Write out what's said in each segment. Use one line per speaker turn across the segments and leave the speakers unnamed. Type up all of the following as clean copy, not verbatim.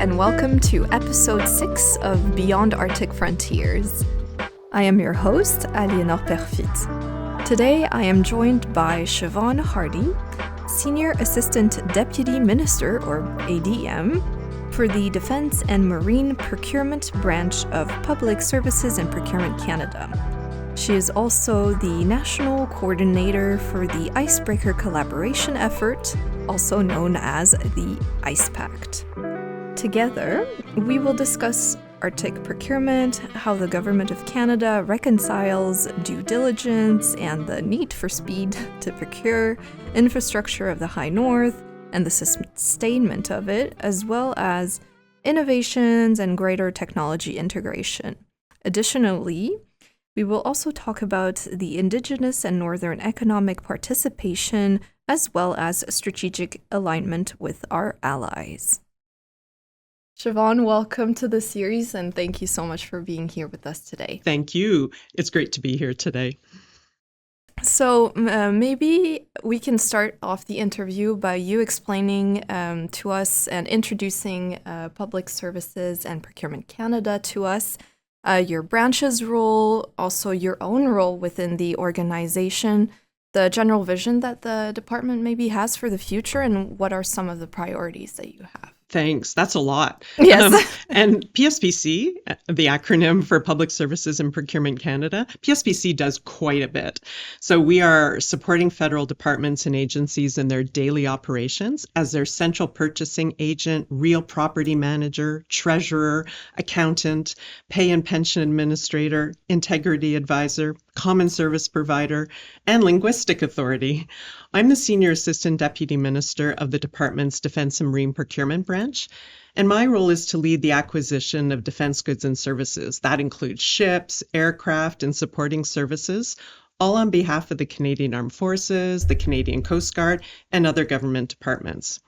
and welcome to episode 6 of Beyond Arctic Frontiers. I am your host, Aliénor Perfit. Today I am joined by Siobhan Harty, Senior Assistant Deputy Minister, or ADM, for the Defence and Marine Procurement Branch of Public Services and Procurement Canada. She is also the National Coordinator for the Icebreaker Collaboration Effort, also known as the Ice Pact. Together, we will discuss Arctic procurement, how the Government of Canada reconciles due diligence and the need for speed to procure, infrastructure of the High North, and the sustainment of it, as well as innovations and greater technology integration. Additionally, we will also talk about the indigenous and northern economic participation, as well as strategic alignment with our allies. Siobhan, welcome to the series, and thank you so much for being here with us today.
Thank you. It's great to be here today.
So maybe we can start off the interview by you explaining to us and introducing Public Services and Procurement Canada to us, your branch's role, also your own role within the organization, the general vision that the department maybe has for the future, and what are some of the priorities that you have.
Thanks. That's a lot.
Yes.
And PSPC, the acronym for Public Services and Procurement Canada, PSPC does quite a bit. So we are supporting federal departments and agencies in their daily operations as their central purchasing agent, real property manager, treasurer, accountant, pay and pension administrator, integrity advisor, common service provider, and linguistic authority. I'm the Senior Assistant Deputy Minister of the Department's Defence and Marine Procurement Branch, and my role is to lead the acquisition of defence goods and services. That includes ships, aircraft, and supporting services, all on behalf of the Canadian Armed Forces, the Canadian Coast Guard, and other government departments.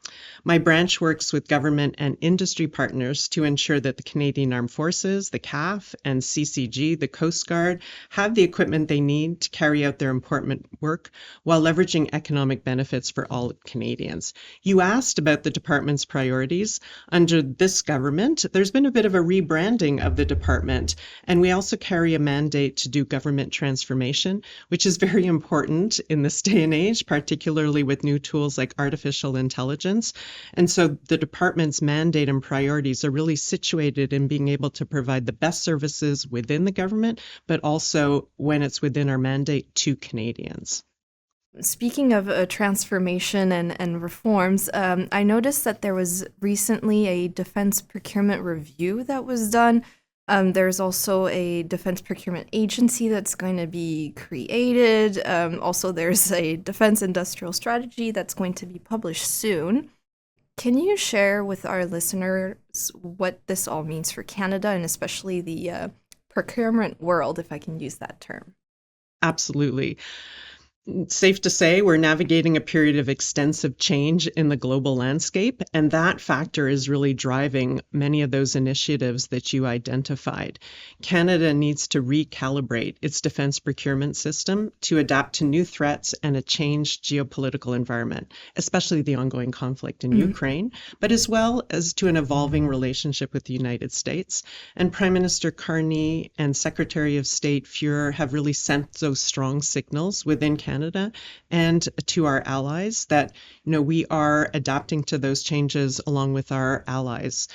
My branch works with government and industry partners to ensure that the Canadian Armed Forces, the CAF, and CCG, the Coast Guard, have the equipment they need to carry out their important work while leveraging economic benefits for all Canadians. You asked about the department's priorities. Under this government, there's been a bit of a rebranding of the department, and we also carry a mandate to do government transformation, which is very important in this day and age, particularly with new tools like artificial intelligence. And so the department's mandate and priorities are really situated in being able to provide the best services within the government, but also when it's within our mandate to Canadians.
Speaking of transformation and reforms, I noticed that there was recently a defense procurement review that was done. There's also a defense procurement agency that's going to be created. Also, there's a defense industrial strategy that's going to be published soon. Can you share with our listeners what this all means for Canada and especially the procurement world, if I can use that term?
Absolutely. It's safe to say we're navigating a period of extensive change in the global landscape, and that factor is really driving many of those initiatives that you identified. Canada needs to recalibrate its defense procurement system to adapt to new threats and a changed geopolitical environment, especially the ongoing conflict in Ukraine, but as well as to an evolving relationship with the United States. And Prime Minister Carney and Secretary of State Fuhrer have really sent those strong signals within Canada and to our allies that, we are adapting to those changes along with our allies.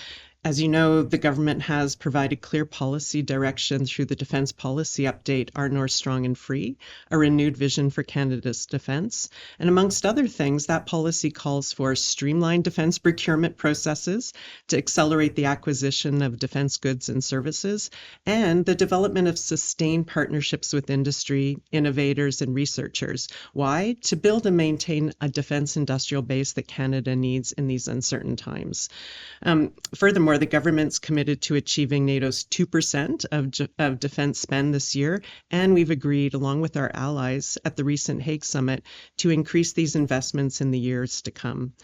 As you know, the government has provided clear policy direction through the Defence Policy Update, Our North Strong and Free, a renewed vision for Canada's defence. And amongst other things, that policy calls for streamlined defence procurement processes to accelerate the acquisition of defence goods and services, and the development of sustained partnerships with industry, innovators, and researchers. Why? To build and maintain a defence industrial base that Canada needs in these uncertain times. Furthermore, the government's committed to achieving NATO's 2% of defense spend this year, and we've agreed, along with our allies at the recent Hague Summit, to increase these investments in the years to come.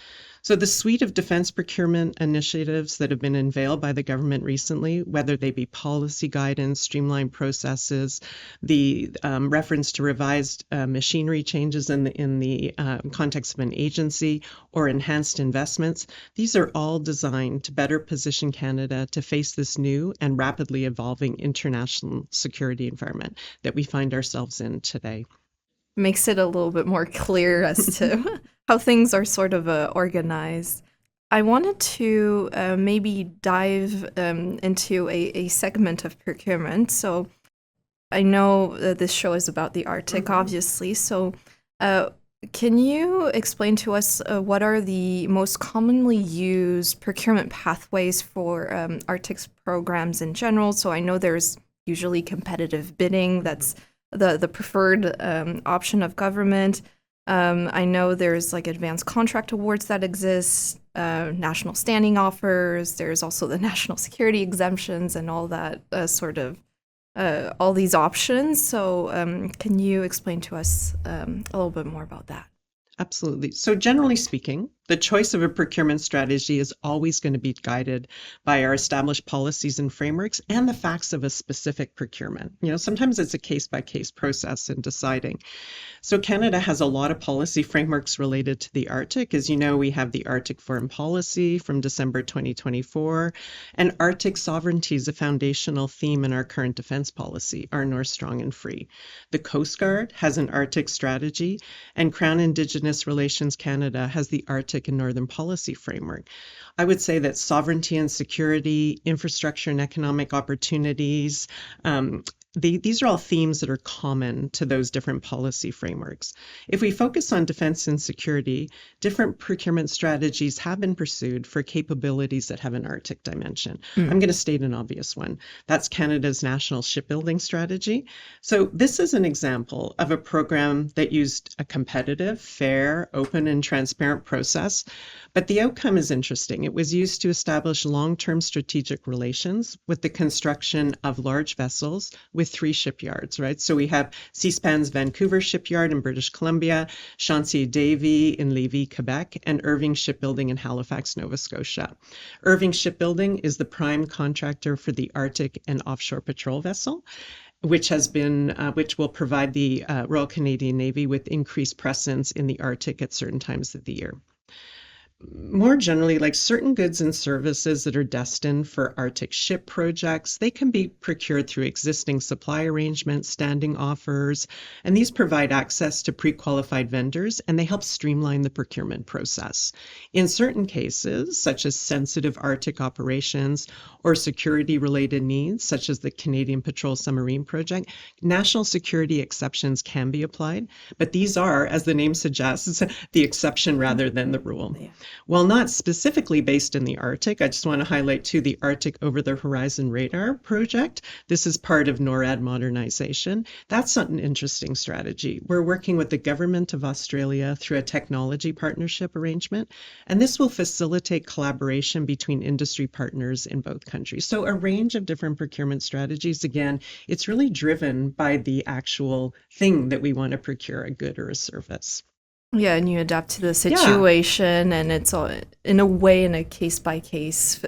So the suite of defense procurement initiatives that have been unveiled by the government recently, whether they be policy guidance, streamlined processes, the reference to revised machinery changes in the context of an agency, or enhanced investments, these are all designed to better position Canada to face this new and rapidly evolving international security environment that we find ourselves in today.
Makes it a little bit more clear as to how things are sort of organized. I wanted to maybe dive into a segment of procurement. So I know that this show is about the Arctic, obviously. So can you explain to us what are the most commonly used procurement pathways for Arctic's programs in general? So I know there's usually competitive bidding. That's the preferred option of government. I know there's like advanced contract awards that exist, national standing offers. There's also the national security exemptions and all that all these options. So can you explain to us a little bit more about that?
Absolutely. So generally speaking, the choice of a procurement strategy is always going to be guided by our established policies and frameworks and the facts of a specific procurement. Sometimes it's a case-by-case process in deciding. So Canada has a lot of policy frameworks related to the Arctic. As you know, we have the Arctic Foreign Policy from December 2024, and Arctic sovereignty is a foundational theme in our current defense policy, our North Strong and Free. The Coast Guard has an Arctic strategy, and Crown Indigenous Relations Canada has the Arctic and Northern Policy Framework. I would say that sovereignty and security, infrastructure and economic opportunities, these are all themes that are common to those different policy frameworks. If we focus on defense and security, different procurement strategies have been pursued for capabilities that have an Arctic dimension. I'm going to state an obvious one. That's Canada's National Shipbuilding Strategy. So this is an example of a program that used a competitive, fair, open, and transparent process. But the outcome is interesting. It was used to establish long-term strategic relations with the construction of large vessels with 3 shipyards, right? So we have Seaspan's Vancouver shipyard in British Columbia, Chantier Davie in Lévis, Quebec, and Irving Shipbuilding in Halifax, Nova Scotia. Irving Shipbuilding is the prime contractor for the Arctic and offshore patrol vessel, which will provide the Royal Canadian Navy with increased presence in the Arctic at certain times of the year. More generally, like certain goods and services that are destined for Arctic ship projects, they can be procured through existing supply arrangements, standing offers, and these provide access to pre-qualified vendors, and they help streamline the procurement process. In certain cases, such as sensitive Arctic operations or security-related needs, such as the Canadian Patrol Submarine Project, national security exceptions can be applied, but these are, as the name suggests, the exception rather than the rule. Yeah. While not specifically based in the Arctic, I just want to highlight too the Arctic Over-the-Horizon Radar project. This is part of NORAD modernization. That's an interesting strategy. We're working with the Government of Australia through a technology partnership arrangement, and this will facilitate collaboration between industry partners in both countries. So a range of different procurement strategies. Again, it's really driven by the actual thing that we want to procure, a good or a service.
Yeah, and you adapt to the situation, and it's all, in a way, in a case-by-case,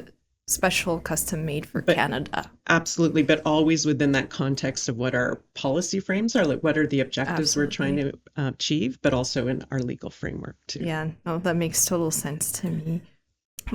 special custom made for Canada.
Absolutely, but always within that context of what our policy frames are, like what are the objectives we're trying to achieve, but also in our legal framework too.
Yeah, no, that makes total sense to me.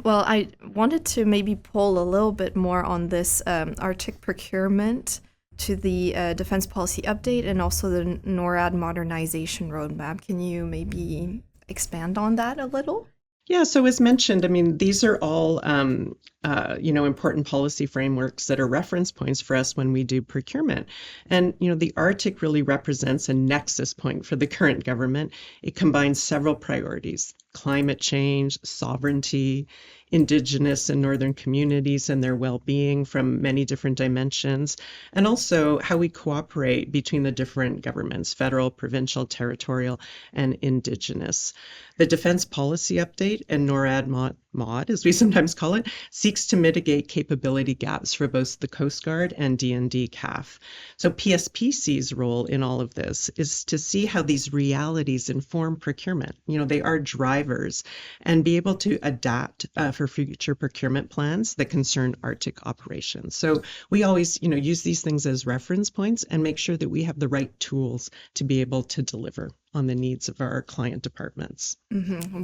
Well, I wanted to maybe pull a little bit more on this Arctic procurement to the Defense Policy Update and also the NORAD Modernization Roadmap. Can you maybe expand on that a little?
Yeah, so as mentioned, I mean, these are all, important policy frameworks that are reference points for us when we do procurement. And, the Arctic really represents a nexus point for the current government. It combines several priorities: climate change, sovereignty, Indigenous and Northern communities and their well-being from many different dimensions, and also how we cooperate between the different governments, federal, provincial, territorial, and Indigenous. The Defense Policy Update and NORAD MAUD, as we sometimes call it, seeks to mitigate capability gaps for both the Coast Guard and D&D CAF. So PSPC's role in all of this is to see how these realities inform procurement. They are drivers, and be able to adapt for future procurement plans that concern Arctic operations. So we always, use these things as reference points and make sure that we have the right tools to be able to deliver on the needs of our client departments.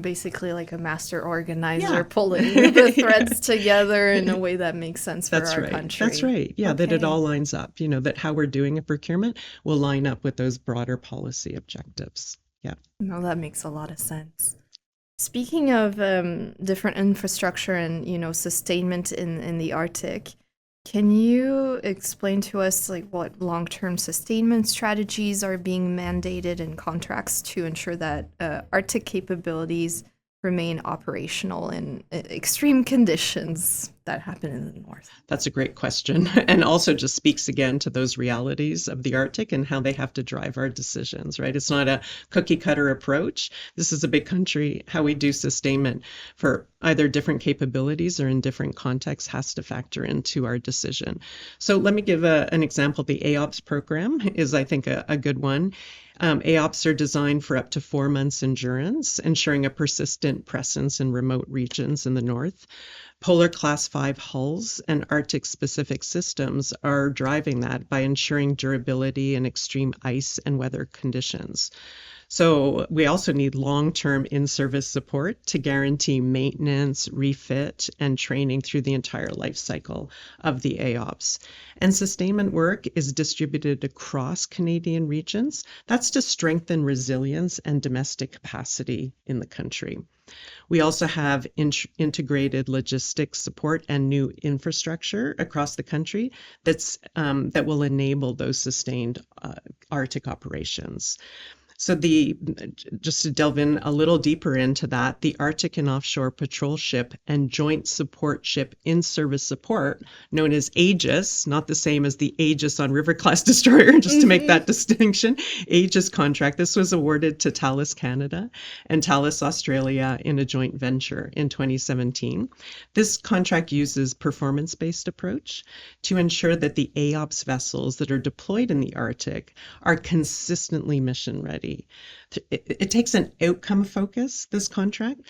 Basically like a master organizer, pulling the threads together in a way that makes sense for our country.
That's right. Yeah, that it all lines up, that how we're doing a procurement will line up with those broader policy objectives. Yeah.
No, that makes a lot of sense. Speaking of different infrastructure and, sustainment in the Arctic, can you explain to us what long-term sustainment strategies are being mandated in contracts to ensure that Arctic capabilities remain operational in extreme conditions that happen in the north?
That's a great question, and also just speaks again to those realities of the Arctic and how they have to drive our decisions, right? It's not a cookie cutter approach. This is a big country. How we do sustainment for either different capabilities or in different contexts has to factor into our decision. So let me give an example. The AOPS program is, I think, a good one. AOPS are designed for up to 4 months endurance, ensuring a persistent presence in remote regions in the north. Polar Class 5 hulls and Arctic-specific systems are driving that by ensuring durability in extreme ice and weather conditions. So we also need long-term in-service support to guarantee maintenance, refit, and training through the entire life cycle of the AOPS. And sustainment work is distributed across Canadian regions. That's to strengthen resilience and domestic capacity in the country. We also have integrated logistics support and new infrastructure across the country that will enable those sustained Arctic operations. So just to delve in a little deeper into that, the Arctic and Offshore Patrol Ship and Joint Support Ship in-service support, known as AEGIS, not the same as the Aegis on River-class destroyer, just to make that distinction, AEGIS contract. This was awarded to Thales Canada and Thales Australia in a joint venture in 2017. This contract uses performance-based approach to ensure that the AOPS vessels that are deployed in the Arctic are consistently mission ready. It takes an outcome focus, this contract,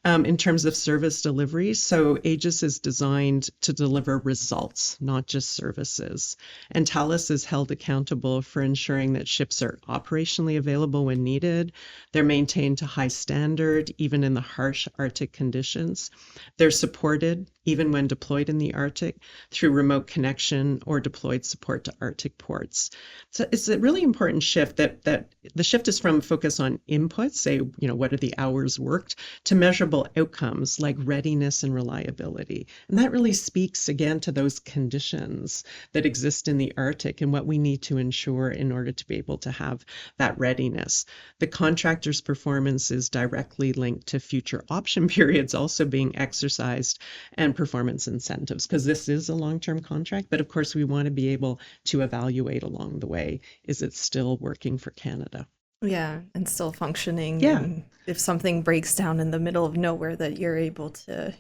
in terms of service delivery. So Aegis is designed to deliver results, not just services. And Thales is held accountable for ensuring that ships are operationally available when needed. They're maintained to high standard, even in the harsh Arctic conditions. They're supported, even when deployed in the Arctic, through remote connection or deployed support to Arctic ports. So it's a really important shift that the shift is from focus on inputs, say, what are the hours worked, to measurable outcomes like readiness and reliability. And that really speaks again to those conditions that exist in the Arctic and what we need to ensure in order to be able to have that readiness. The contractor's performance is directly linked to future option periods also being exercised and performance incentives, because this is a long-term contract, but of course we want to be able to evaluate along the way, is it still working for Canada?
Yeah, and still functioning.
Yeah.
And if something breaks down in the middle of nowhere, that you're able to,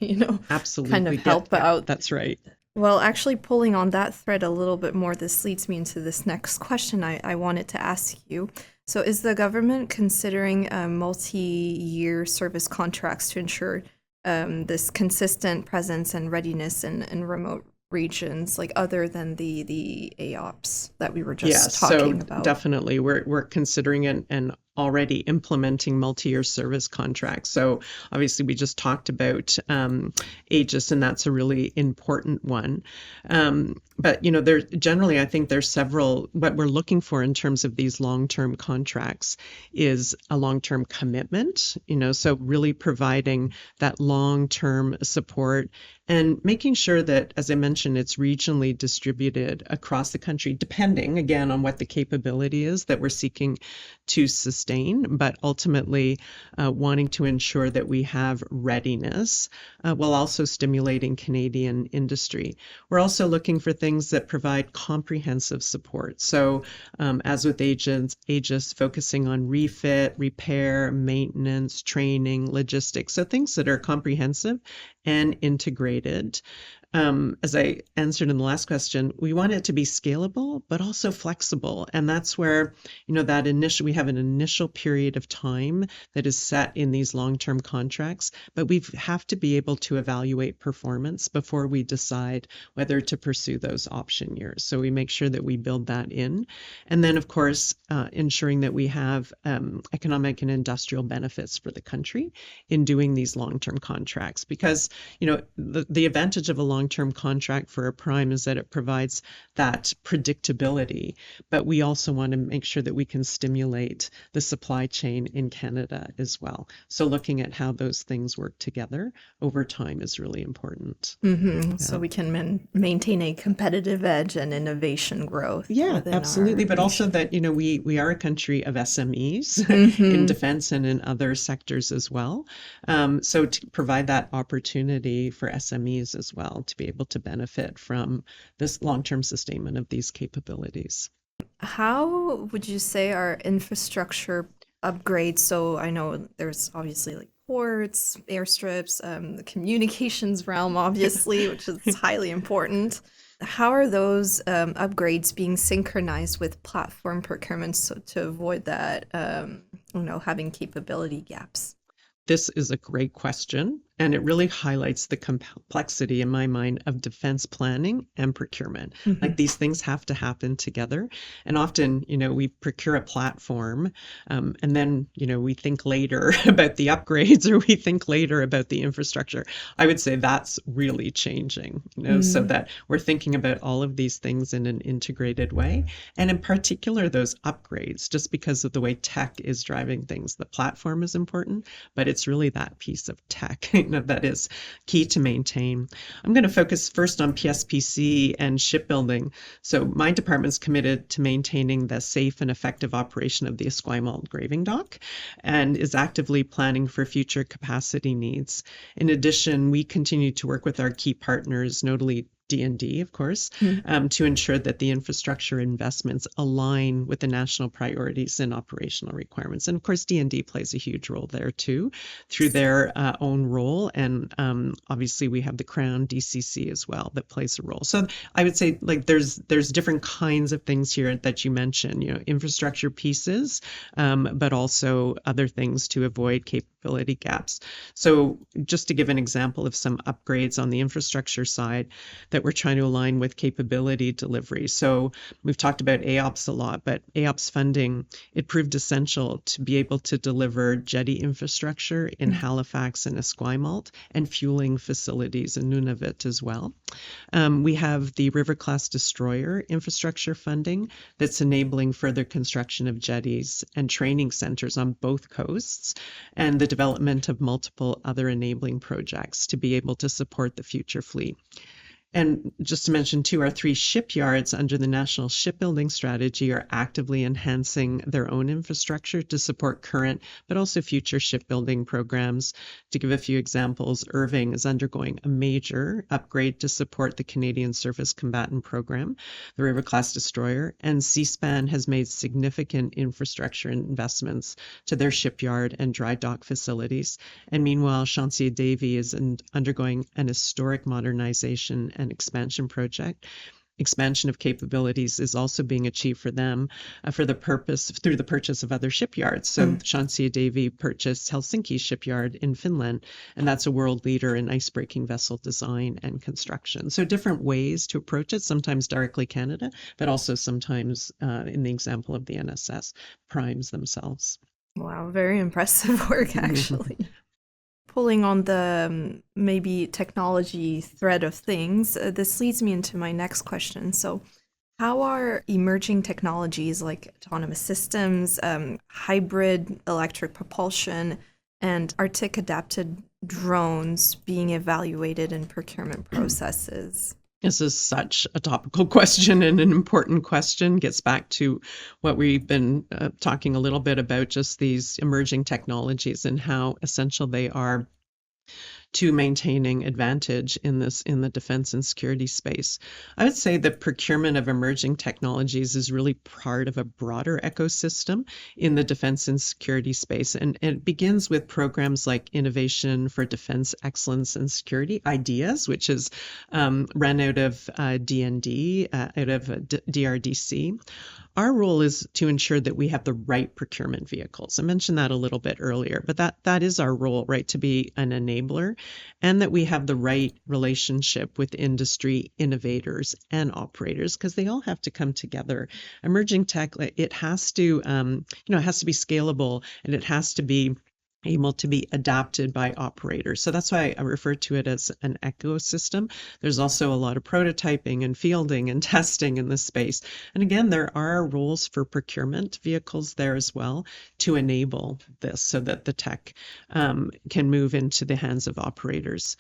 absolutely
kind of help out.
That's right.
Well, actually pulling on that thread a little bit more, this leads me into this next question I wanted to ask you. So is the government considering multi-year service contracts to ensure this consistent presence and readiness in remote regions, other than the AOPS that we were just talking about?
Definitely we're considering and already implementing multi-year service contracts. So obviously we just talked about Aegis, and that's a really important one. But there generally, I think there's several. What we're looking for in terms of these long-term contracts is a long-term commitment. So really providing that long-term support and making sure that, as I mentioned, it's regionally distributed across the country, depending again on what the capability is that we're seeking to sustain. sustain, but ultimately wanting to ensure that we have readiness while also stimulating Canadian industry. We're also looking for things that provide comprehensive support. So as with Aegis, focusing on refit, repair, maintenance, training, logistics, so things that are comprehensive and integrated. As I answered in the last question, we want it to be scalable, but also flexible. And that's where, we have an initial period of time that is set in these long-term contracts, but we have to be able to evaluate performance before we decide whether to pursue those option years. So we make sure that we build that in. And then, of course, ensuring that we have economic and industrial benefits for the country in doing these long-term contracts. Because, the advantage of a long-term contract for a prime is that it provides that predictability, but we also want to make sure that we can stimulate the supply chain in Canada as well. So looking at how those things work together over time is really important.
Mm-hmm. Yeah. So we can maintain a competitive edge and innovation growth.
Yeah, absolutely. But also that, we are a country of SMEs in defense and in other sectors as well. So to provide that opportunity for SMEs as well to be able to benefit from this long-term sustainment of these capabilities.
How would you say our infrastructure upgrades? So I know there's obviously like ports, airstrips, the communications realm, obviously, which is highly important. How are those upgrades being synchronized with platform procurement so to avoid that, having capability gaps?
This is a great question, and it really highlights the complexity in my mind of defense planning and procurement. Like these things have to happen together. And often, we procure a platform and then, we think later about the upgrades or we think later about the infrastructure. I would say that's really changing, so that we're thinking about all of these things in an integrated way. And in particular, those upgrades, just because of the way tech is driving things. The platform is important, but it's really that piece of tech that is key to maintain. I'm going to focus first on PSPC and shipbuilding. So my department's committed to maintaining the safe and effective operation of the Esquimalt graving dock and is actively planning for future capacity needs. In addition, we continue to work with our key partners, notably D&D, of course, to ensure that the infrastructure investments align with the national priorities and operational requirements. And of course, D&D plays a huge role there too, through their own role. And obviously, we have the Crown DCC as well that plays a role. So I would say there's different kinds of things here that you mentioned, infrastructure pieces, but also other things to avoid capability gaps. So just to give an example of some upgrades on the infrastructure side that we're trying to align with capability delivery. So we've talked about AOPS a lot, but AOPS funding, it proved essential to be able to deliver jetty infrastructure in Halifax and Esquimalt and fueling facilities in Nunavut as well. We have the River Class Destroyer infrastructure funding that's enabling further construction of jetties and training centers on both coasts and the development of multiple other enabling projects to be able to support the future fleet. And just to mention too, our 3 shipyards under the National Shipbuilding Strategy are actively enhancing their own infrastructure to support current but also future shipbuilding programs. To give a few examples, Irving is undergoing a major upgrade to support the Canadian Surface Combatant Program, the River Class Destroyer, and Seaspan has made significant infrastructure investments to their shipyard and dry dock facilities. And meanwhile, Chantier Davy is undergoing an historic modernization and expansion project. Expansion of capabilities is also being achieved for them through the purchase of other shipyards. So Chantier Davy purchased Helsinki shipyard in Finland, and that's a world leader in ice-breaking vessel design and construction. So different ways to approach it, sometimes directly Canada, but also sometimes in the example of the NSS primes themselves.
Wow, very impressive work, actually. Pulling on the maybe technology thread of things, this leads me into my next question. So how are emerging technologies like autonomous systems, hybrid electric propulsion, and Arctic adapted drones being evaluated in procurement processes?
This is such a topical question and an important question. Gets back to what we've been talking a little bit about, just these emerging technologies and how essential they are to maintaining advantage in the defense and security space. I would say the procurement of emerging technologies is really part of a broader ecosystem in the defense and security space. And it begins with programs like Innovation for Defense Excellence and Security, IDEAS, which is run out of DND, out of DRDC. Our role is to ensure that we have the right procurement vehicles. I mentioned that a little bit earlier, but that is our role, right, to be an enabler, and that we have the right relationship with industry innovators and operators, because they all have to come together. Emerging tech, it has to, it has to be scalable, and it has to be able to be adapted by operators. So that's why I refer to it as an ecosystem. There's also a lot of prototyping and fielding and testing in this space. And again, there are roles for procurement vehicles there as well to enable this so that the tech can move into the hands of operators.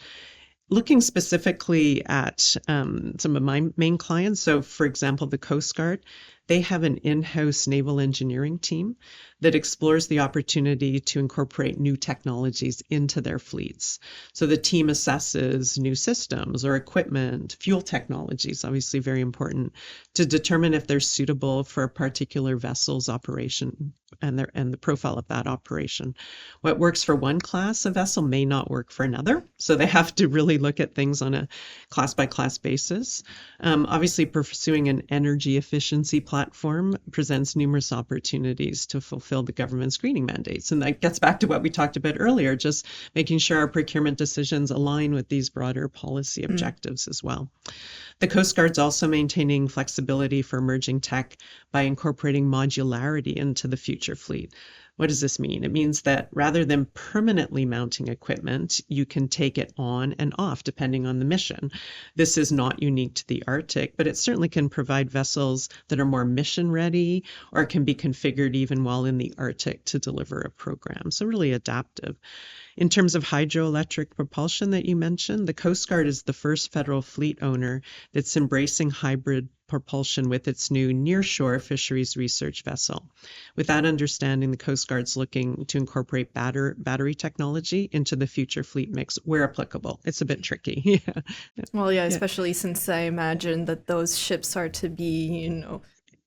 Looking specifically at some of my main clients, so for example, the Coast Guard, they have an in-house naval engineering team that explores the opportunity to incorporate new technologies into their fleets. So the team assesses new systems or equipment, fuel technologies, obviously very important, to determine if they're suitable for a particular vessel's operation and the profile of that operation. What works for one class of vessel may not work for another, so they have to really look at things on a class-by-class basis. Obviously, pursuing an energy efficiency platform presents numerous opportunities to fulfill the government's greening mandates. And that gets back to what we talked about earlier, just making sure our procurement decisions align with these broader policy objectives as well. The Coast Guard's also maintaining flexibility for emerging tech by incorporating modularity into the future fleet. What does this mean? It means that rather than permanently mounting equipment, you can take it on and off depending on the mission. This is not unique to the Arctic, but it certainly can provide vessels that are more mission ready or can be configured even while in the Arctic to deliver a program. So really adaptive. In terms of hydroelectric propulsion that you mentioned, the Coast Guard is the first federal fleet owner that's embracing hybrid propulsion with its new nearshore fisheries research vessel. With that understanding, the Coast Guard's looking to incorporate battery technology into the future fleet mix where applicable. It's a bit tricky. Yeah.
Well, yeah, especially since I imagine that those ships are to be,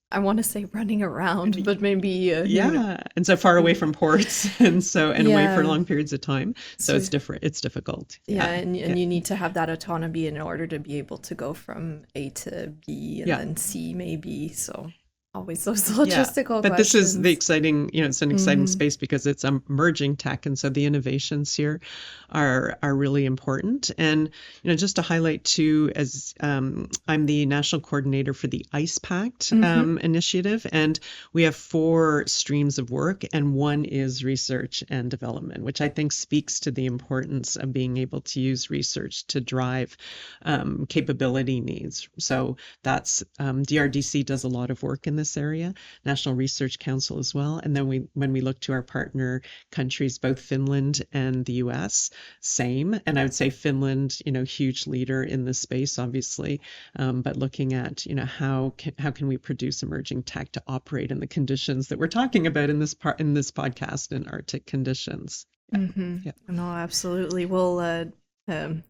I want to say running around, but maybe
and so far away from ports, and away for long periods of time. So it's different. It's difficult.
And you need to have that autonomy in order to be able to go from A to B and then C maybe. So always those logistical
but
questions.
This is the exciting, it's an exciting space because it's emerging tech, and so the innovations here are really important. And just to highlight too, as I'm the national coordinator for the Ice Pact initiative, and we have 4 streams of work, and one is research and development, which I think speaks to the importance of being able to use research to drive capability needs. So that's DRDC does a lot of work in this area, National Research Council as well. And then when we look to our partner countries, both Finland and the US, same. And I would say Finland, huge leader in this space, obviously, but looking at, how can we produce emerging tech to operate in the conditions that we're talking about in this podcast in Arctic conditions.
No, absolutely. We'll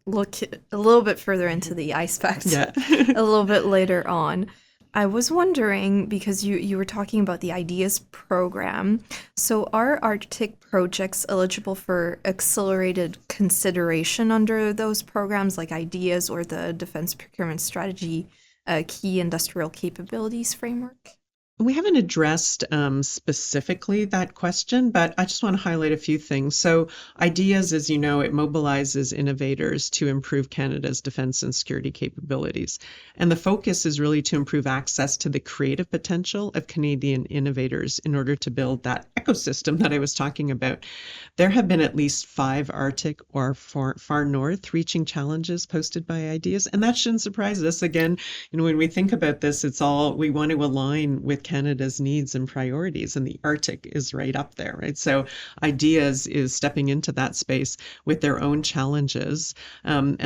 look a little bit further into the Ice Pact a little bit later on. I was wondering, because you were talking about the IDEAS program, so are Arctic projects eligible for accelerated consideration under those programs like IDEAS or the Defense Procurement Strategy Key Industrial Capabilities Framework?
We haven't addressed specifically that question, but I just want to highlight a few things. So IDEAS, as you know, it mobilizes innovators to improve Canada's defense and security capabilities. And the focus is really to improve access to the creative potential of Canadian innovators in order to build that ecosystem that I was talking about, there have been at least 5 Arctic or far north reaching challenges posted by ideas. And that shouldn't surprise us. Again, when we think about this, it's all we want to align with Canada's needs and priorities. And the Arctic is right up there, right? So ideas is stepping into that space with their own challenges, and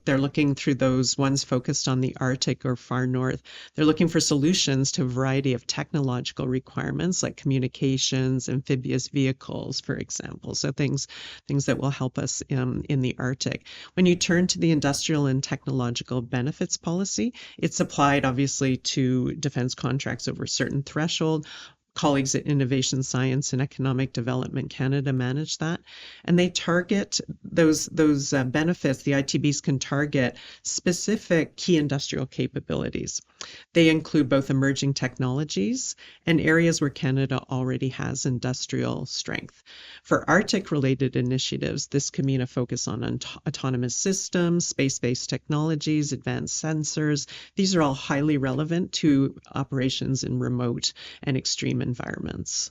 they're looking through those ones focused on the Arctic or far north. They're looking for solutions to a variety of technological requirements like communications, amphibious vehicles, for example. So things that will help us in the Arctic. When you turn to the industrial and technological benefits policy, it's applied obviously to defense contracts over a certain threshold. Colleagues at Innovation Science and Economic Development Canada manage that, and they target those benefits. The ITBs can target specific key industrial capabilities. They include both emerging technologies and areas where Canada already has industrial strength. For Arctic-related initiatives, this can mean a focus on autonomous systems, space-based technologies, advanced sensors. These are all highly relevant to operations in remote and extreme environments.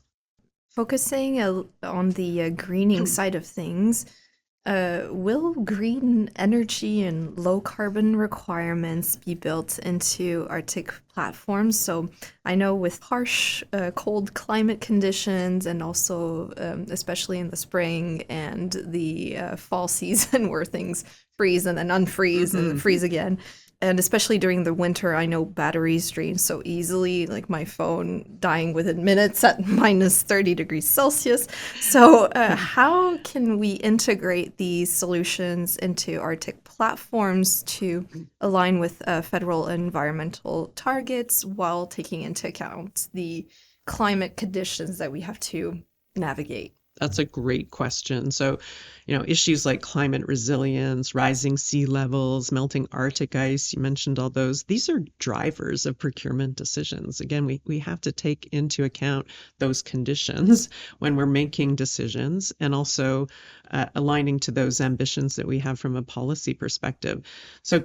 Focusing on the greening side of things, will green energy and low carbon requirements be built into Arctic platforms? So I know with harsh, cold climate conditions, and also especially in the spring and the fall season where things freeze and then unfreeze and freeze again. And especially during the winter, I know batteries drain so easily, like my phone dying within minutes at minus 30 degrees Celsius. So how can we integrate these solutions into Arctic platforms to align with federal environmental targets while taking into account the climate conditions that we have to navigate?
That's a great question. So, issues like climate resilience, rising sea levels, melting Arctic ice, you mentioned all those. These are drivers of procurement decisions. Again, we have to take into account those conditions when we're making decisions, and also aligning to those ambitions that we have from a policy perspective. So,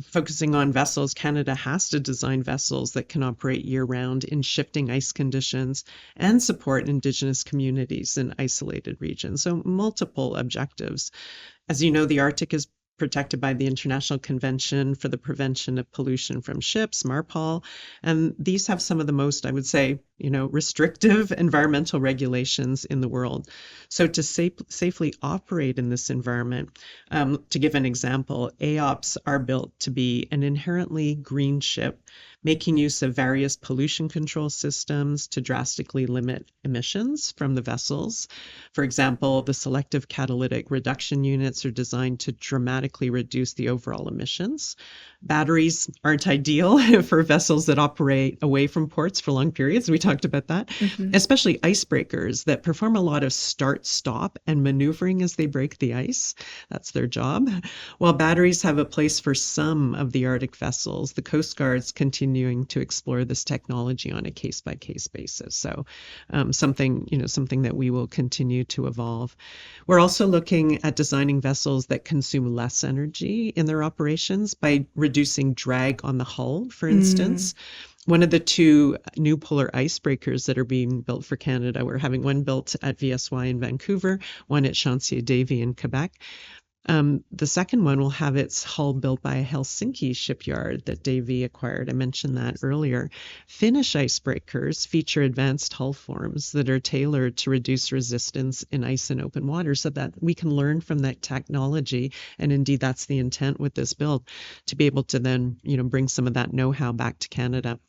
focusing on vessels, Canada has to design vessels that can operate year-round in shifting ice conditions and support Indigenous communities in isolated regions. So multiple objectives. As you know, the Arctic is protected by the International Convention for the Prevention of Pollution from Ships, MARPOL, and these have some of the most, I would say, restrictive environmental regulations in the world. So to safely operate in this environment, to give an example, AOPs are built to be an inherently green ship, making use of various pollution control systems to drastically limit emissions from the vessels. For example, the selective catalytic reduction units are designed to dramatically reduce the overall emissions. Batteries aren't ideal for vessels that operate away from ports for long periods. We talked about that, especially icebreakers that perform a lot of start-stop and maneuvering as they break the ice. That's their job. While batteries have a place for some of the Arctic vessels, the Coast Guard's continuing to explore this technology on a case-by-case basis. So something that we will continue to evolve. We're also looking at designing vessels that consume less energy in their operations by reducing drag on the hull, for instance. One of the 2 new polar icebreakers that are being built for Canada, we're having one built at VSY in Vancouver, one at Chantier Davy in Quebec. The second one will have its hull built by a Helsinki shipyard that Davy acquired. I mentioned that earlier. Finnish icebreakers feature advanced hull forms that are tailored to reduce resistance in ice and open water, so that we can learn from that technology. And indeed, that's the intent with this build, to be able to then, bring some of that know-how back to Canada.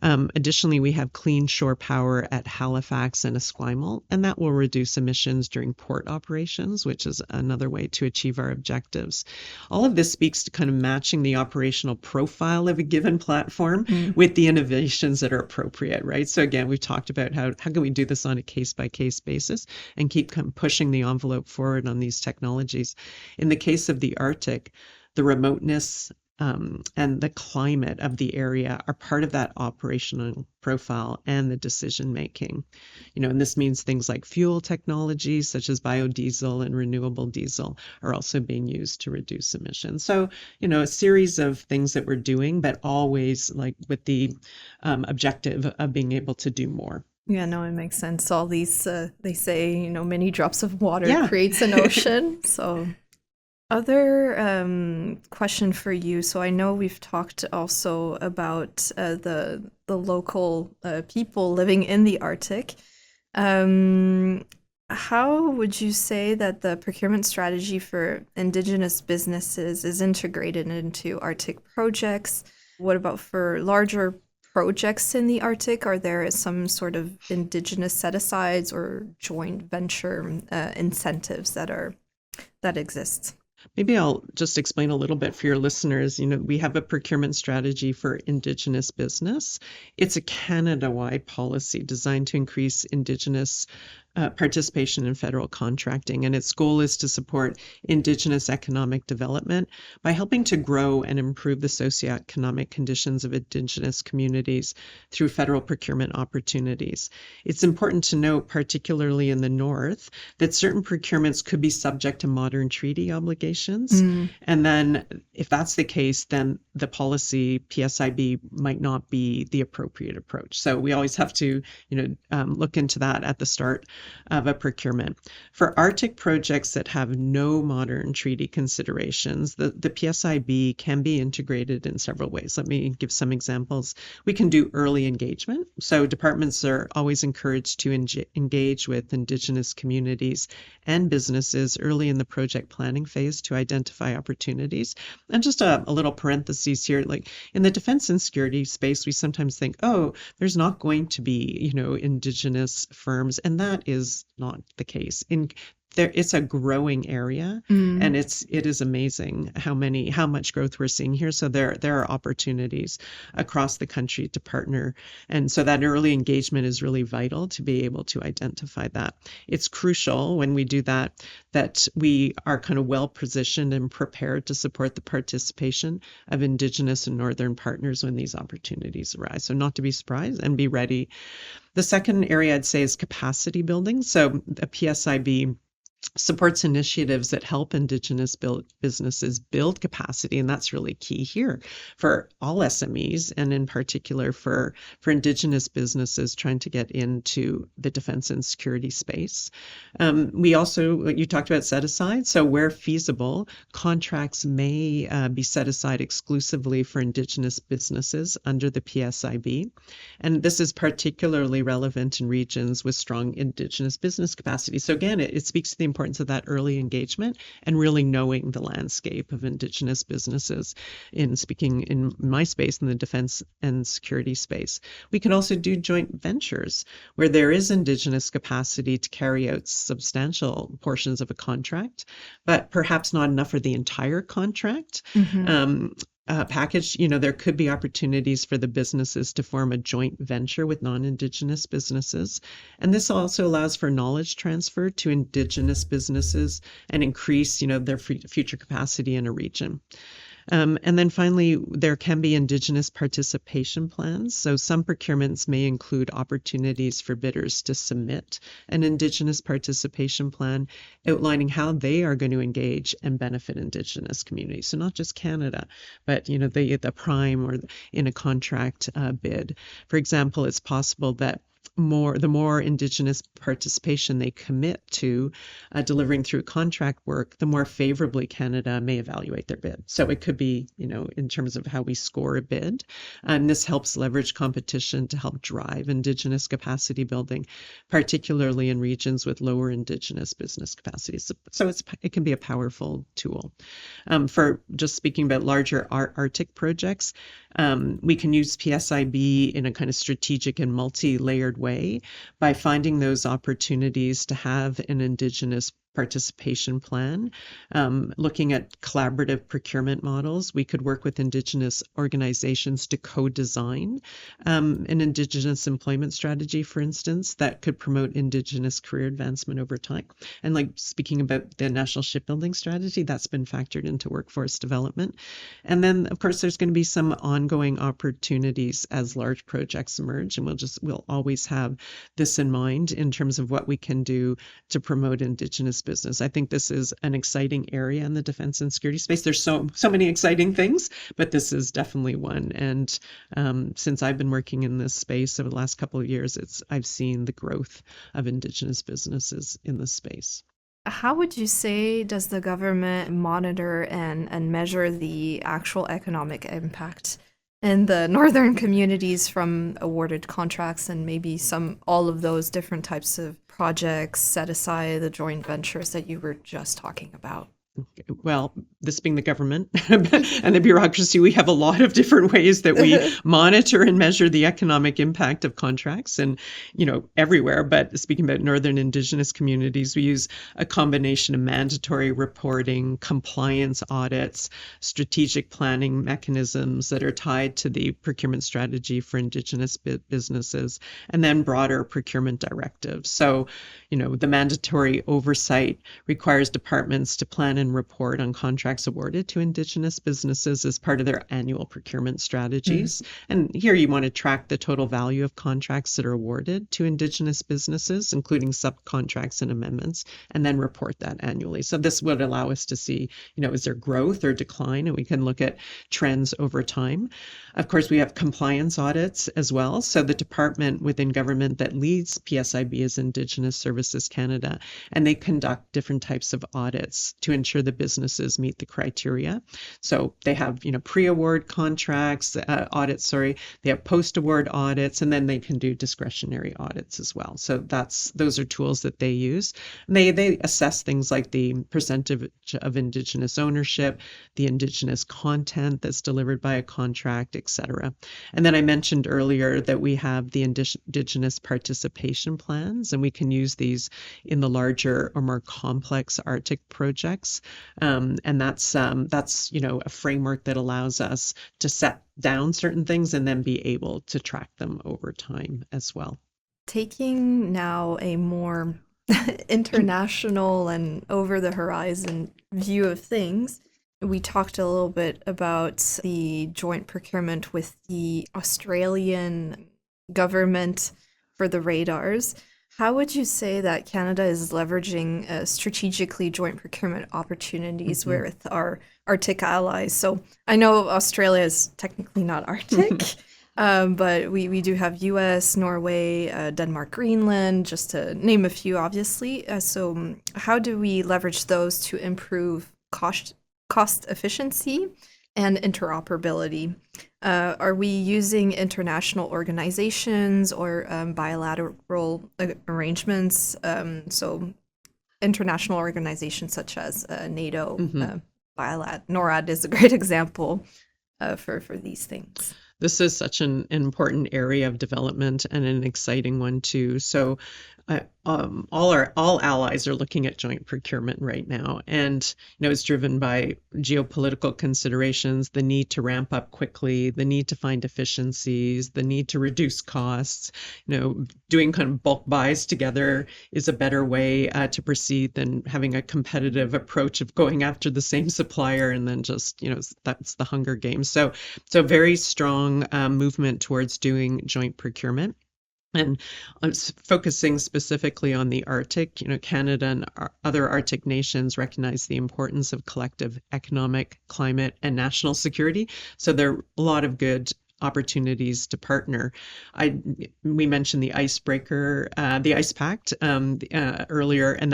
Additionally, we have clean shore power at Halifax and Esquimalt, and that will reduce emissions during port operations, which is another way to achieve our objectives. All of this speaks to kind of matching the operational profile of a given platform with the innovations that are appropriate, right? So again, we've talked about how can we do this on a case-by-case basis and keep pushing the envelope forward on these technologies. In the case of the Arctic, the remoteness and the climate of the area are part of that operational profile and the decision making. And this means things like fuel technologies such as biodiesel and renewable diesel are also being used to reduce emissions. So, a series of things that we're doing, but always like with the objective of being able to do more.
Yeah, no, it makes sense. All these, they say, many drops of water
Yeah.
creates an ocean. So, other question for you. So, I know we've talked also about the local people living in the Arctic. Um, how would you say that the procurement strategy for indigenous businesses is integrated into Arctic projects? What about for larger projects in the Arctic? Are there some sort of indigenous set-asides or joint venture incentives that exist?
Maybe I'll just explain a little bit for your listeners. We have a procurement strategy for Indigenous business. It's a Canada-wide policy designed to increase Indigenous participation in federal contracting, and its goal is to support Indigenous economic development by helping to grow and improve the socioeconomic conditions of Indigenous communities through federal procurement opportunities. It's important to note, particularly in the North, that certain procurements could be subject to modern treaty obligations. And then if that's the case, then the policy PSIB might not be the appropriate approach. So we always have to, look into that at the start of a procurement. For Arctic projects that have no modern treaty considerations, the PSIB can be integrated in several ways. Let me give some examples. We can do early engagement. So departments are always encouraged to engage with Indigenous communities and businesses early in the project planning phase to identify opportunities. And just a little parenthesis here, like in the defense and security space, we sometimes think, oh, there's not going to be, Indigenous firms, and that is not the case. It's a growing area, and it is amazing how much growth we're seeing here. So there are opportunities across the country to partner, and so that early engagement is really vital to be able to identify that. It's crucial when we do that we are kind of well positioned and prepared to support the participation of Indigenous and Northern partners when these opportunities arise. So not to be surprised and be ready. The second area I'd say is capacity building. So a PSIB supports initiatives that help Indigenous businesses build capacity, and that's really key here for all SMEs, and in particular for Indigenous businesses trying to get into the defense and security space. We also, you talked about set aside, so where feasible, contracts may be set aside exclusively for Indigenous businesses under the PSIB, and this is particularly relevant in regions with strong Indigenous business capacity. So again, it speaks to the importance of that early engagement and really knowing the landscape of Indigenous businesses speaking in my space, in the defense and security space. We can also do joint ventures where there is Indigenous capacity to carry out substantial portions of a contract, but perhaps not enough for the entire contract. Package, there could be opportunities for the businesses to form a joint venture with non-Indigenous businesses. And this also allows for knowledge transfer to Indigenous businesses and increase, their future capacity in a region. And then finally, there can be Indigenous participation plans. So some procurements may include opportunities for bidders to submit an Indigenous participation plan outlining how they are going to engage and benefit Indigenous communities. So not just Canada, but the prime or in a contract bid. For example, it's possible that the more Indigenous participation they commit to delivering through contract work, the more favorably Canada may evaluate their bid. So it could be, in terms of how we score a bid. And this helps leverage competition to help drive Indigenous capacity building, particularly in regions with lower Indigenous business capacities. So it can be a powerful tool. For just speaking about larger Arctic projects, we can use PSIB in a kind of strategic and multi-layered way by finding those opportunities to have an Indigenous participation plan, looking at collaborative procurement models. We could work with Indigenous organizations to co-design an Indigenous employment strategy, for instance, that could promote Indigenous career advancement over time. And like speaking about the National Shipbuilding Strategy, that's been factored into workforce development. And then, of course, there's going to be some ongoing opportunities as large projects emerge, and we'll always have this in mind in terms of what we can do to promote Indigenous indigenous business. I think this is an exciting area in the defense and security space. There's so many exciting things, but this is definitely one. And since I've been working in this space over the last couple of years, I've seen the growth of indigenous businesses in this space.
How would you say does the government monitor and measure the actual economic impact in the northern communities from awarded contracts and maybe all of those different types of projects, set aside the joint ventures that you were just talking about?
Well, this being the government and the bureaucracy, we have a lot of different ways that we monitor and measure the economic impact of contracts and, everywhere. But speaking about northern indigenous communities, we use a combination of mandatory reporting, compliance audits, strategic planning mechanisms that are tied to the procurement strategy for indigenous businesses, and then broader procurement directives. So, the mandatory oversight requires departments to plan and report on contracts awarded to indigenous businesses as part of their annual procurement strategies. And here you want to track the total value of contracts that are awarded to indigenous businesses, including subcontracts and amendments, and then report that annually. So this would allow us to see, is there growth or decline? And we can look at trends over time. Of course, we have compliance audits as well. So the department within government that leads PSIB is Indigenous Services Canada, and they conduct different types of audits to ensure the businesses meet the criteria. So they have, pre-award contracts, audits, they have post-award audits, and then they can do discretionary audits as well. So those are tools that they use. And they assess things like the percentage of Indigenous ownership, the Indigenous content that's delivered by a contract, etc. And then I mentioned earlier that we have the Indigenous participation plans, and we can use these in the larger or more complex Arctic projects. And that's a framework that allows us to set down certain things and then be able to track them over time as well.
Taking now a more international and over the horizon view of things, we talked a little bit about the joint procurement with the Australian government for the radars. How would you say that Canada is leveraging strategically joint procurement opportunities with our Arctic allies? So I know Australia is technically not Arctic, but we do have US, Norway, Denmark, Greenland, just to name a few, obviously. So how do we leverage those to improve cost efficiency and interoperability? Are we using international organizations or bilateral arrangements? So international organizations such as NATO, NORAD is a great example for these things.
This is such an important area of development and an exciting one too. So all allies are looking at joint procurement right now, and it's driven by geopolitical considerations, the need to ramp up quickly, the need to find efficiencies, the need to reduce costs. Doing kind of bulk buys together is a better way to proceed than having a competitive approach of going after the same supplier and then just that's the Hunger Games. So very strong movement towards doing joint procurement. And focusing specifically on the Arctic, Canada and other Arctic nations recognize the importance of collective economic, climate, and national security. So there are a lot of good opportunities to partner. We mentioned the icebreaker, the Ice Pact earlier, and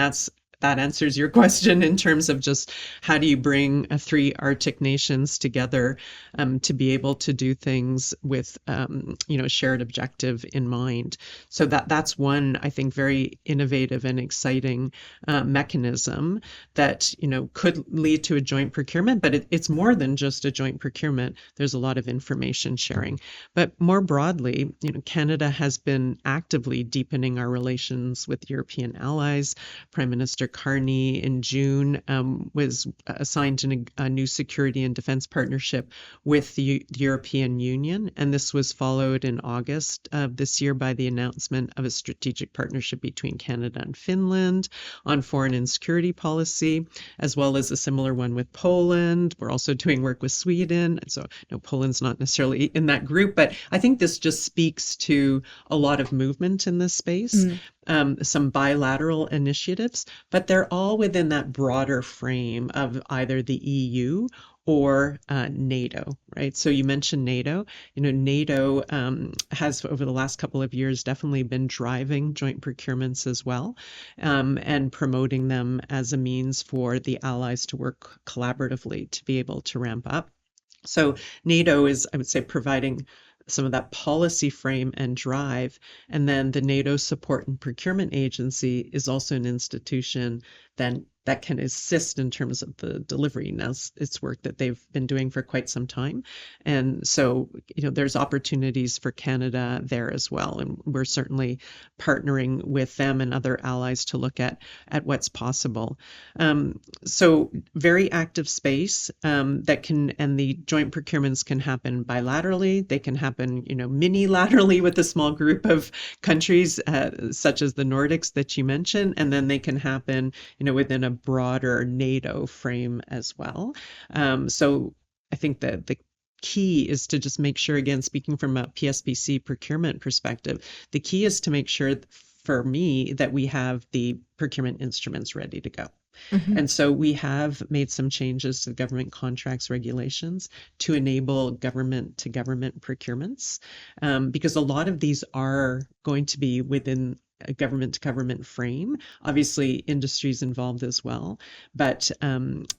that answers your question in terms of just how do you bring three Arctic nations together to be able to do things with shared objective in mind. So that's one, I think, very innovative and exciting mechanism that could lead to a joint procurement, but it's more than just a joint procurement. There's a lot of information sharing. But more broadly, Canada has been actively deepening our relations with European allies. Prime Minister Carney in June was assigned to a new security and defense partnership with the European Union, and this was followed in August of this year by the announcement of a strategic partnership between Canada and Finland on foreign and security policy, as well as a similar one with Poland. We're also doing work with Sweden, so Poland's not necessarily in that group, but I think this just speaks to a lot of movement in this space. some bilateral initiatives, but they're all within that broader frame of either the EU or NATO, right? So you mentioned NATO. NATO has over the last couple of years definitely been driving joint procurements as well, and promoting them as a means for the allies to work collaboratively to be able to ramp up. So NATO is, I would say, providing some of that policy frame and drive. And then the NATO Support and Procurement Agency is also an institution that can assist in terms of the delivery. Now, it's work that they've been doing for quite some time. And so, there's opportunities for Canada there as well. And we're certainly partnering with them and other allies to look at what's possible. So very active space that can, and the joint procurements can happen bilaterally. They can happen, mini-laterally with a small group of countries, such as the Nordics that you mentioned, and then they can happen, within a broader NATO frame as well. So I think that the key is to just make sure, again, speaking from a PSPC procurement perspective, the key is to make sure for me that we have the procurement instruments ready to go. Mm-hmm. And so we have made some changes to the government contracts regulations to enable government to government procurements, because a lot of these are going to be within a government to government frame. Obviously, industry's involved as well, but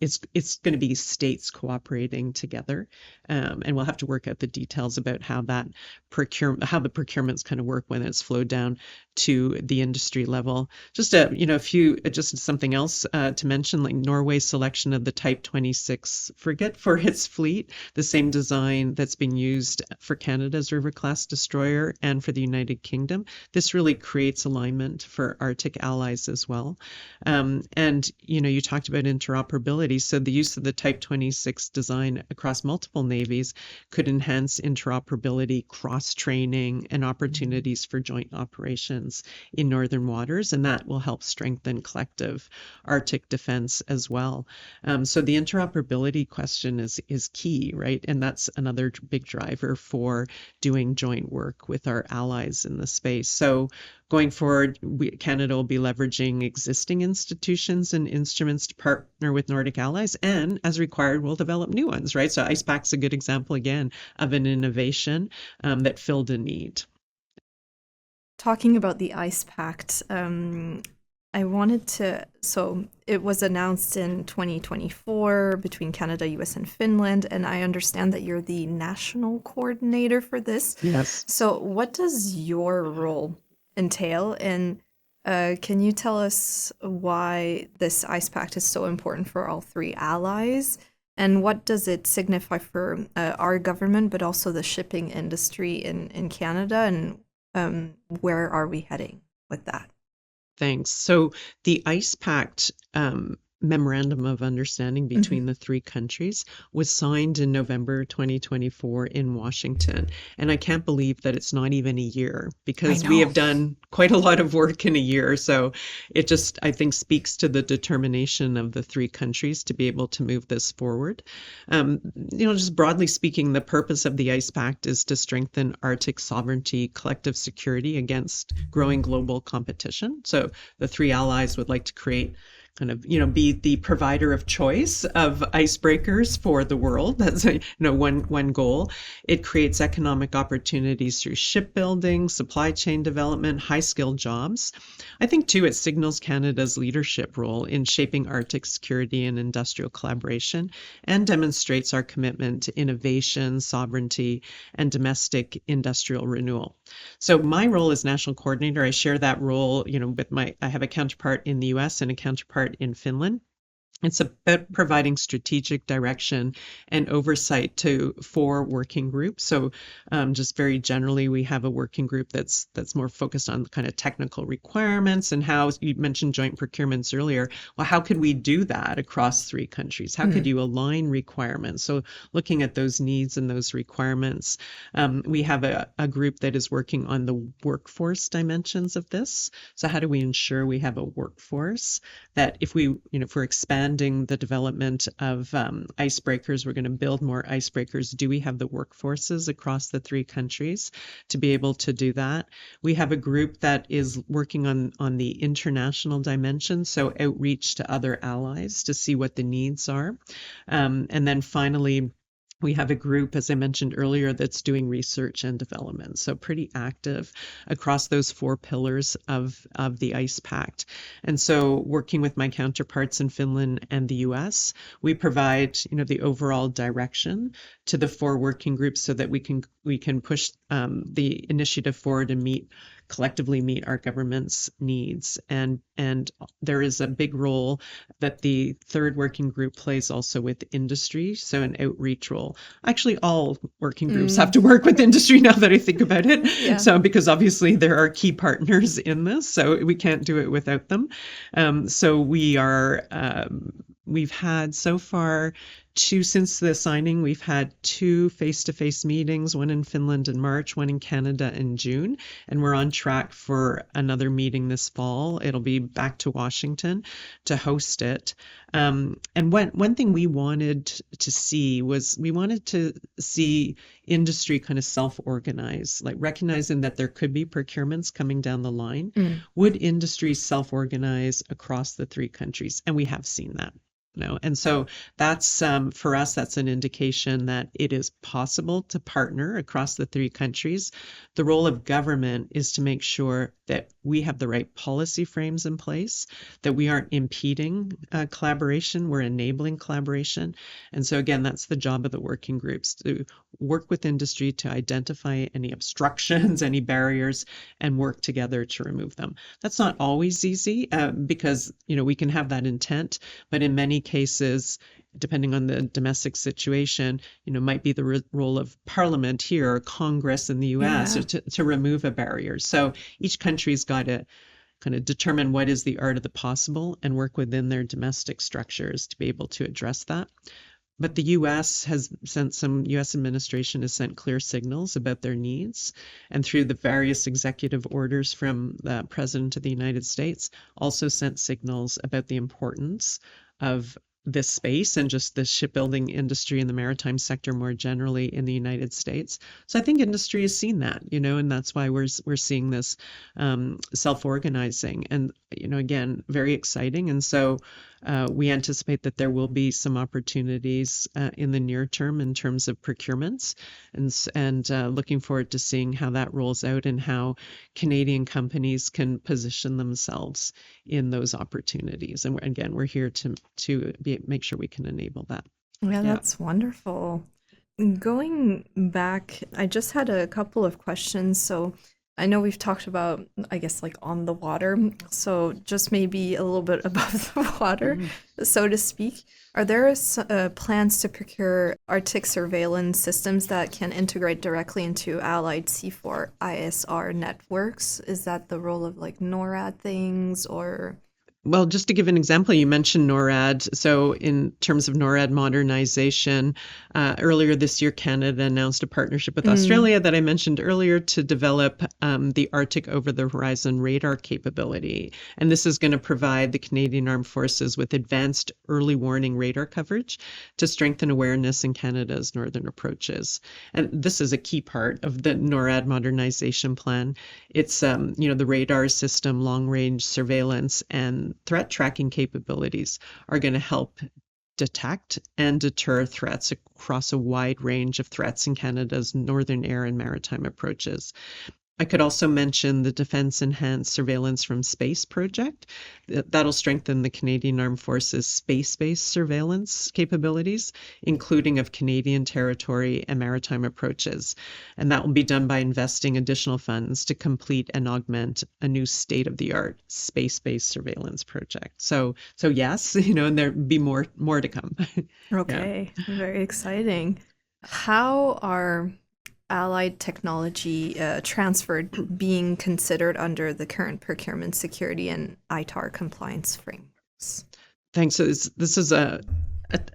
it's going to be states cooperating together, and we'll have to work out the details about how the procurements kind of work when it's flowed down to the industry level. Just just something else to mention, like Norway's selection of the Type 26 frigate for its fleet, the same design that's been used for Canada's River class destroyer and for the United Kingdom. This really creates alignment for Arctic allies as well. And you talked about interoperability. So the use of the Type 26 design across multiple navies could enhance interoperability, cross-training, and opportunities for joint operations in northern waters, and that will help strengthen collective Arctic defense as well. So the interoperability question is key, right? And that's another big driver for doing joint work with our allies in the space. So going forward, Canada will be leveraging existing institutions and instruments to partner with Nordic allies, and as required, we'll develop new ones, right? So IcePac's a good example, again, of an innovation that filled a need.
Talking about the Ice Pact, I wanted to, so it was announced in 2024 between Canada, US, and Finland, and I understand that you're the national coordinator for this.
Yes.
So what does your role entail, and can you tell us why this Ice Pact is so important for all three allies, and what does it signify for our government, but also the shipping industry in Canada, and where are we heading with that?
Thanks. So the Ice Pact memorandum of understanding between the three countries was signed in November 2024 in Washington. And I can't believe that it's not even a year, because we have done quite a lot of work in a year. So it just, I think, speaks to the determination of the three countries to be able to move this forward. Just broadly speaking, the purpose of the Ice Pact is to strengthen Arctic sovereignty, collective security against growing global competition. So the three allies would like to create be the provider of choice of icebreakers for the world. That's one goal. It creates economic opportunities through shipbuilding, supply chain development, high-skilled jobs. I think too, it signals Canada's leadership role in shaping Arctic security and industrial collaboration, and demonstrates our commitment to innovation, sovereignty, and domestic industrial renewal. So my role as national coordinator, I share that role, with I have a counterpart in the US and a counterpart in Finland. It's about providing strategic direction and oversight to 4 working groups. So just very generally, we have a working group that's more focused on kind of technical requirements and how, you mentioned joint procurements earlier. Well, how could we do that across 3 countries? How could you align requirements? So looking at those needs and those requirements, we have a group that is working on the workforce dimensions of this. So how do we ensure we have a workforce that if we're expanding expanding the development of icebreakers. We're going to build more icebreakers. Do we have the workforces across the 3 countries to be able to do that? We have a group that is working on the international dimension, so outreach to other allies to see what the needs are. And then finally, we have a group, as I mentioned earlier, that's doing research and development. So pretty active across those 4 pillars of the ICE Pact. And so working with my counterparts in Finland and the US, we provide, the overall direction to the 4 working groups so that we can push the initiative forward and collectively meet our government's needs. And there is a big role that the 3rd working group plays also with industry, so an outreach role. Actually, all working groups have to work with industry now that I think about it. Yeah. So because obviously there are key partners in this, so we can't do it without them. So we've had so far since the signing, we've had 2 face-to-face meetings, one in Finland in March, one in Canada in June, and we're on track for another meeting this fall. It'll be back to Washington to host it. And one thing we wanted to see was industry kind of self-organize, like recognizing that there could be procurements coming down the line. Would industry self-organize across the 3 countries? And we have seen that. And so that's for us, that's an indication that it is possible to partner across the 3 countries. The role of government is to make sure that we have the right policy frames in place, that we aren't impeding collaboration, we're enabling collaboration. And so again, that's the job of the working groups, to work with industry to identify any obstructions, any barriers, and work together to remove them. That's not always easy because, we can have that intent, but in many cases, depending on the domestic situation, might be the role of Parliament here or Congress in the US to remove a barrier. So each country's got to kind of determine what is the art of the possible and work within their domestic structures to be able to address that. But the US administration has sent clear signals about their needs, and through the various executive orders from the President of the United States, also sent signals about the importance of this space and just the shipbuilding industry and the maritime sector more generally in the United States. So I think industry has seen that, and that's why we're seeing this self-organizing and, again, very exciting. And so we anticipate that there will be some opportunities in the near term in terms of procurements and looking forward to seeing how that rolls out and how Canadian companies can position themselves in those opportunities. And we're here to make sure we can enable that.
Yeah, that's wonderful. Going back, I just had a couple of questions. So I know we've talked about, I guess, like on the water. So just maybe a little bit above the water, so to speak. Are there plans to procure Arctic surveillance systems that can integrate directly into allied C4 ISR networks? Is that the role of like NORAD things or?
Well, just to give an example, you mentioned NORAD. So in terms of NORAD modernization, earlier this year, Canada announced a partnership with Australia that I mentioned earlier to develop the Arctic over-the-horizon radar capability. And this is going to provide the Canadian Armed Forces with advanced early warning radar coverage to strengthen awareness in Canada's northern approaches. And this is a key part of the NORAD modernization plan. It's, the radar system, long-range surveillance, and threat tracking capabilities are going to help detect and deter threats across a wide range of threats in Canada's northern air and maritime approaches. I could also mention the Defence Enhanced Surveillance from Space project. That'll strengthen the Canadian Armed Forces space-based surveillance capabilities, including of Canadian territory and maritime approaches. And that will be done by investing additional funds to complete and augment a new state-of-the-art space-based surveillance project. So yes, and there'll be more to come.
Okay, very exciting. How are allied technology transferred being considered under the current procurement security and ITAR compliance frameworks?
Thanks. So this is a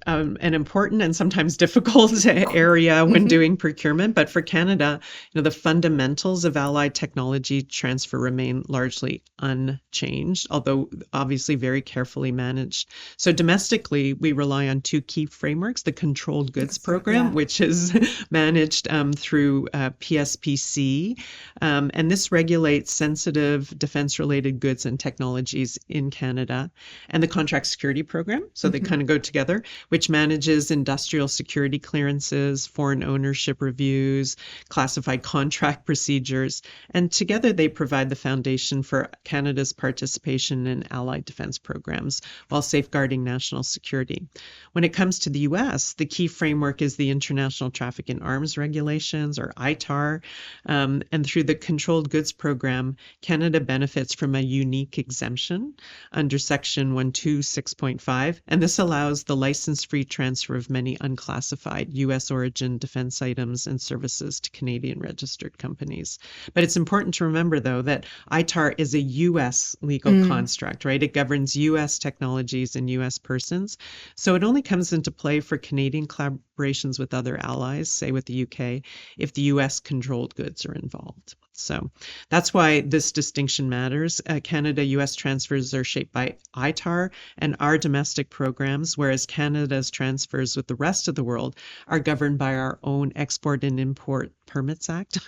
an important and sometimes difficult area when doing procurement. But for Canada, the fundamentals of allied technology transfer remain largely unchanged, although obviously very carefully managed. So domestically, we rely on two key frameworks: the Controlled Goods Program, which is managed through PSPC, and this regulates sensitive defense-related goods and technologies in Canada, and the Contract Security Program. So they kind of go together, which manages industrial security clearances, foreign ownership reviews, classified contract procedures, and together they provide the foundation for Canada's participation in allied defense programs while safeguarding national security. When it comes to the U.S., the key framework is the International Traffic in Arms Regulations, or ITAR, and through the Controlled Goods Program, Canada benefits from a unique exemption under Section 126.5, and this allows the license-free transfer of many unclassified U.S. origin defense items and services to Canadian registered companies. But it's important to remember, though, that ITAR is a U.S. legal construct, right? It governs U.S. technologies and U.S. persons. So it only comes into play for Canadian collaborations with other allies, say with the U.K., if the U.S. controlled goods are involved. So that's why this distinction matters. Canada-U.S. transfers are shaped by ITAR and our domestic programs, whereas Canada's transfers with the rest of the world are governed by our own Export and Import Permits Act,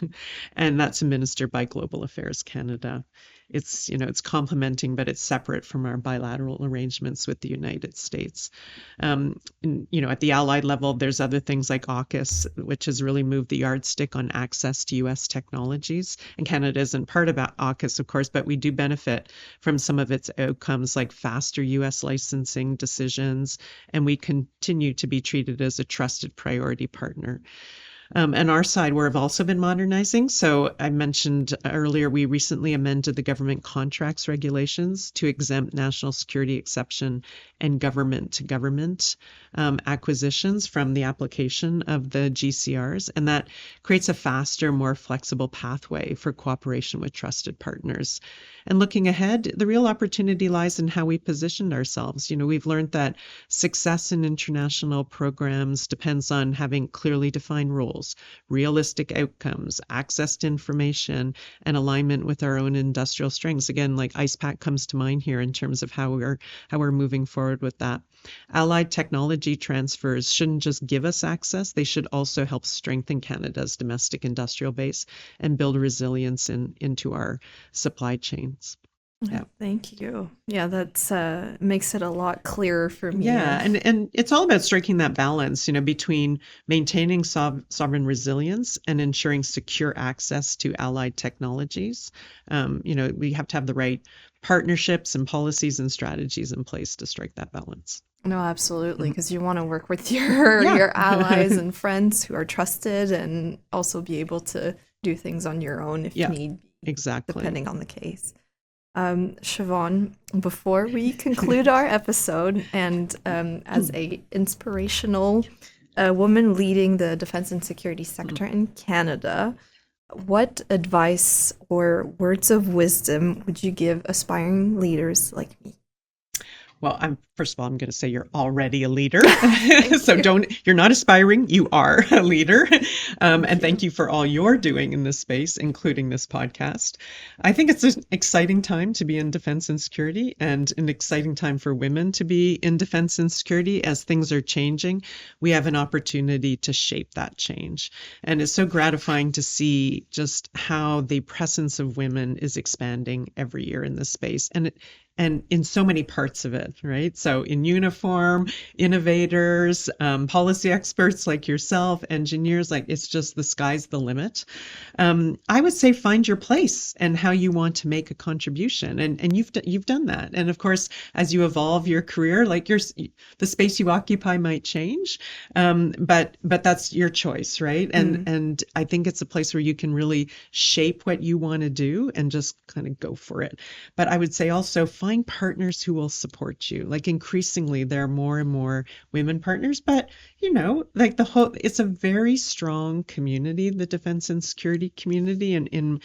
and that's administered by Global Affairs Canada. It's complementing, but it's separate from our bilateral arrangements with the United States. At the allied level, there's other things like AUKUS, which has really moved the yardstick on access to U.S. technologies. And Canada isn't part of AUKUS, of course, but we do benefit from some of its outcomes, like faster U.S. licensing decisions, and we continue to be treated as a trusted priority partner. And our side, we've also been modernizing. So I mentioned earlier, we recently amended the government contracts regulations to exempt national security exception and government-to-government acquisitions from the application of the GCRs. And that creates a faster, more flexible pathway for cooperation with trusted partners. And looking ahead, the real opportunity lies in how we positioned ourselves. We've learned that success in international programs depends on having clearly defined roles, realistic outcomes, access to information, and alignment with our own industrial strengths. Again, like ICEPAC comes to mind here in terms of how we're moving forward with that. Allied technology transfers shouldn't just give us access, they should also help strengthen Canada's domestic industrial base and build resilience into our supply chains.
Yeah, thank you. Yeah, that's makes it a lot clearer for me.
Yeah, and it's all about striking that balance, between maintaining sovereign resilience and ensuring secure access to allied technologies. We have to have the right partnerships and policies and strategies in place to strike that balance.
No, absolutely, because you want to work with your allies and friends who are trusted, and also be able to do things on your own if need be,
exactly,
depending on the case. Siobhan, before we conclude our episode, and as a inspirational woman leading the defense and security sector in Canada, what advice or words of wisdom would you give aspiring leaders like me?
Well, first of all, I'm going to say you're already a leader. So you're not aspiring, you are a leader. And thank you for all you're doing in this space, including this podcast. I think it's an exciting time to be in defense and security, and an exciting time for women to be in defense and security. As things are changing, we have an opportunity to shape that change. And it's so gratifying to see just how the presence of women is expanding every year in this space. And in so many parts of it, right? So in uniform, innovators, policy experts like yourself, engineers, it's just the sky's the limit. I would say find your place and how you want to make a contribution, and you've done that. And of course, as you evolve your career, the space you occupy might change, but that's your choice, right? And I think it's a place where you can really shape what you want to do and just kind of go for it. But I would say also find partners who will support you. Increasingly, there are more and more women partners, but it's a very strong community, the defense and security community, and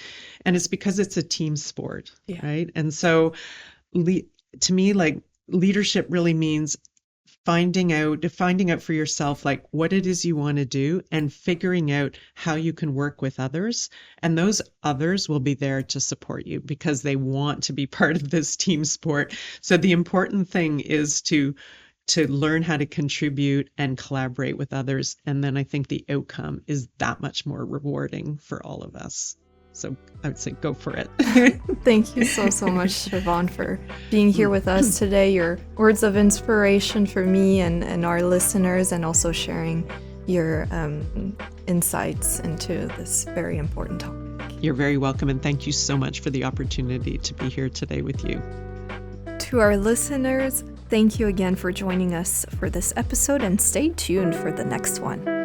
it's because it's a team sport, right? And so, to me, leadership really means finding out for yourself like what it is you want to do and figuring out how you can work with others, and those others will be there to support you because they want to be part of this team sport. So the important thing is to learn how to contribute and collaborate with others, and then I think the outcome is that much more rewarding for all of us. So I would say go for it.
Thank you so much, Siobhan, for being here with us today. Your words of inspiration for me and our listeners, and also sharing your insights into this very important topic.
You're very welcome, and thank you so much for the opportunity to be here today with you.
To our listeners, thank you again for joining us for this episode, and stay tuned for the next one.